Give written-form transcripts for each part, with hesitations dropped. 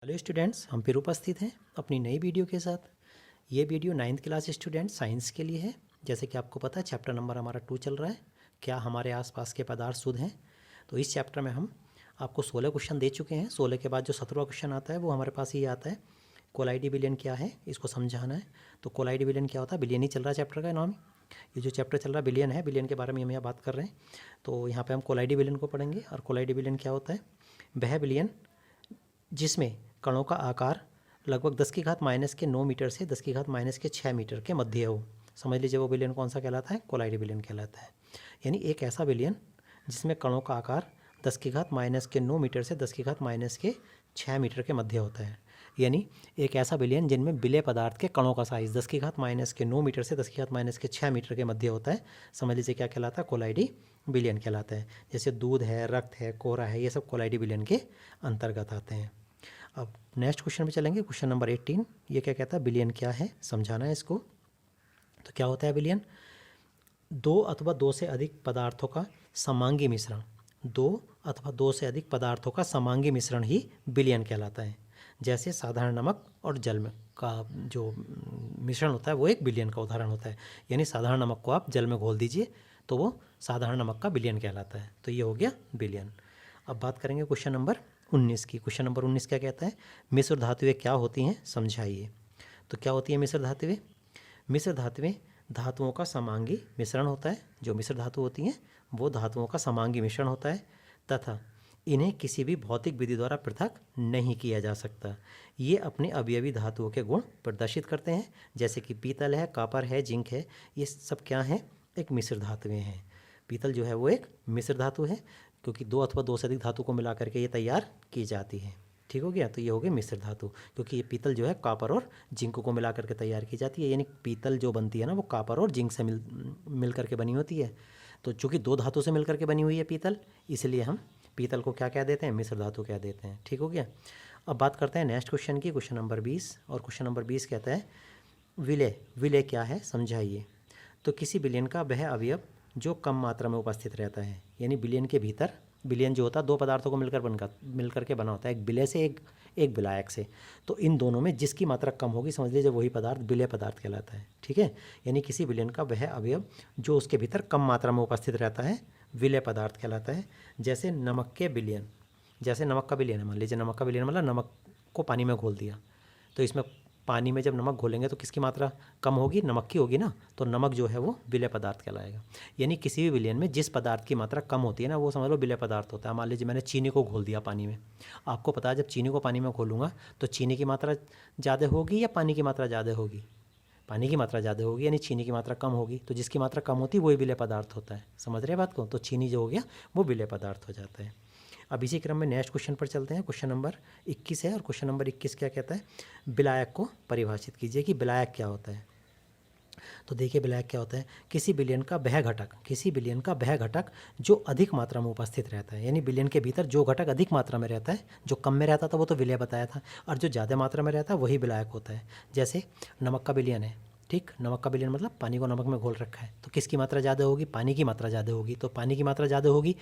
Hello students, हम फिर उपस्थित हैं अपनी नई वीडियो के साथ। ये video 9th class student science के लिए है। जैसे कि आपको पता है चैप्टर नंबर हमारा 2 चल रहा है, क्या हमारे आसपास के पदार्थ शुद्ध हैं। तो इस चैप्टर में हम आपको 16 क्वेश्चन दे चुके हैं। 16 के बाद जो 17वां क्वेश्चन आता है वो हमारे पास ये आता है, कोलाइडी विलयन क्या है, इसको समझाना है। तो कोलाइडी विलयन क्या होता है, विलयन ही चल रहा है चैप्टर का नाम। ये जो चैप्टर चल रहा है विलयन है, विलयन के बारे में हम यहाँ बात कर रहे हैं। तो यहाँ पर हम कोलाइडी विलयन को पढ़ेंगे। और कोलाइडी विलयन क्या होता है, वह विलयन जिसमें कणों का आकार लगभग 10⁻⁻⁹ मीटर से 10⁻⁻⁶ मीटर के मध्य हो। समझ लीजिए वो विलयन कौन सा कहलाता है, कोलाइडी विलयन कहलाता है। यानी एक ऐसा विलयन जिसमें कणों का आकार 10⁻⁹ मीटर से 10⁻⁻⁶ मीटर के मध्य होता है। यानी एक ऐसा विलयन जिनमें विलेय पदार्थ के कणों का साइज 10⁻⁻⁹ मीटर से 10⁻⁻⁶ मीटर के मध्य होता है। समझ लीजिए क्या कहलाता है, कोलाइडी विलयन कहलाता है। जैसे दूध है, रक्त है, कोहरा है, ये सब कोलाइडी विलयन के अंतर्गत आते हैं। अब नेक्स्ट क्वेश्चन में चलेंगे, क्वेश्चन नंबर 18। ये क्या कहता है, विलयन क्या है, समझाना है इसको। तो क्या होता है विलयन, दो अथवा दो से अधिक पदार्थों का समांगी मिश्रण, दो अथवा दो से अधिक पदार्थों का समांगी मिश्रण ही विलयन कहलाता है। जैसे साधारण नमक और जल में का जो मिश्रण होता है वो एक विलयन का उदाहरण होता है। यानी साधारण नमक को आप जल में घोल दीजिए तो वो साधारण नमक का विलयन कहलाता है। तो ये हो गया विलयन। अब बात करेंगे क्वेश्चन नंबर 19 की। क्वेश्चन नंबर 19 क्या कहता है, मिश्र धातुएं क्या होती हैं, समझाइए। तो क्या होती है मिश्र धातुएं, मिश्र धातुएं धातुओं का समांगी मिश्रण होता है। जो मिश्र धातु होती हैं वो धातुओं का समांगी मिश्रण होता है तथा इन्हें किसी भी भौतिक विधि द्वारा पृथक नहीं किया जा सकता। ये अपने अवयवी धातुओं के गुण प्रदर्शित करते हैं। जैसे कि पीतल है, कॉपर है, जिंक है, ये सब क्या हैं, एक मिश्र धातुएं हैं। पीतल जो है वो एक मिश्र धातु है क्योंकि दो अथवा दो से अधिक धातु को मिला करके ये तैयार की जाती है। ठीक हो गया। तो ये हो गई मिश्र धातु, क्योंकि ये पीतल जो है कॉपर और जिंक को मिला करके तैयार की जाती है। यानी पीतल जो बनती है ना वो कॉपर और जिंक से मिल करके बनी होती है। तो चूँकि दो धातु से मिल करके बनी हुई है पीतल, इसलिए हम पीतल को क्या कह देते हैं, मिश्र धातु कह देते हैं। ठीक हो गया। अब बात करते हैं नेक्स्ट क्वेश्चन की, क्वेश्चन नंबर 20। और क्वेश्चन नंबर 20 कहता है विलय, विलय क्या है, समझाइए। तो किसी विलयन का वह अवयव जो कम मात्रा में उपस्थित रहता है। यानी विलयन के भीतर, विलयन जो होता है दो पदार्थों को मिलकर के बना होता है, एक विलय से एक विलायक से। तो इन दोनों में जिसकी मात्रा कम होगी समझ लीजिए वही पदार्थ विलय पदार्थ कहलाता है। ठीक है। यानी किसी विलयन का वह अवयव जो उसके भीतर कम मात्रा में उपस्थित रहता है विलय पदार्थ कहलाता है। जैसे नमक के विलयन, जैसे नमक का विलयन है, मान लीजिए नमक का विलयन मतलब नमक को पानी में घोल दिया, तो इसमें पानी में जब नमक घोलेंगे तो किसकी मात्रा कम होगी, नमक की होगी ना। तो नमक जो है वो विलय पदार्थ कहलाएगा। यानी किसी भी विलयन में जिस पदार्थ की मात्रा कम होती है ना वो समझ लो विलय पदार्थ होता है। मान लीजिए मैंने चीनी को घोल दिया पानी में, आपको पता है जब चीनी को पानी में घोलूँगा तो चीनी की मात्रा ज़्यादा होगी या पानी की मात्रा ज़्यादा होगी, पानी की मात्रा ज़्यादा होगी, यानी चीनी की मात्रा कम होगी। तो जिसकी मात्रा कम होती है वही विलय पदार्थ होता है। समझ रहे हैं बात को। तो चीनी जो हो गया वो विलय पदार्थ हो जाता है। अब इसी क्रम में नेक्स्ट क्वेश्चन पर चलते हैं। क्वेश्चन नंबर 21 है और क्वेश्चन नंबर 21 क्या कहता है, विलायक को परिभाषित कीजिए कि विलायक क्या होता है। तो देखिए विलायक क्या होता है, किसी विलयन का वह घटक, किसी विलयन का वह घटक जो अधिक मात्रा में उपस्थित रहता है। यानी विलयन के भीतर जो घटक अधिक मात्रा में रहता है, जो कम में रहता था वो तो विलय बताया था, और जो ज़्यादा मात्रा में रहता है वही विलायक होता है। जैसे नमक का विलयन है, ठीक, नमक का विलयन मतलब पानी को नमक में घोल रखा है, तो किसकी मात्रा ज़्यादा होगी, पानी की मात्रा ज़्यादा होगी। तो पानी की मात्रा ज़्यादा होगी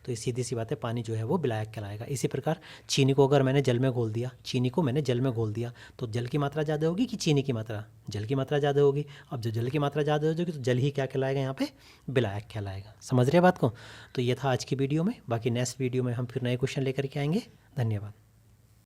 तो सीधी सी बात है पानी जो है वो विलायक कहलाएगा। इसी प्रकार चीनी को अगर मैंने जल में घोल दिया, चीनी को मैंने जल में घोल दिया तो जल की मात्रा ज़्यादा होगी कि चीनी की मात्रा, जल की मात्रा ज़्यादा होगी। अब जो जल की मात्रा ज़्यादा हो जाएगी तो जल ही क्या कहलाएगा, यहाँ पे विलायक कहलाएगा। समझ रहे बात को। तो ये था आज की वीडियो में, बाकी नेक्स्ट वीडियो में हम फिर नए क्वेश्चन लेकर के आएंगे। धन्यवाद।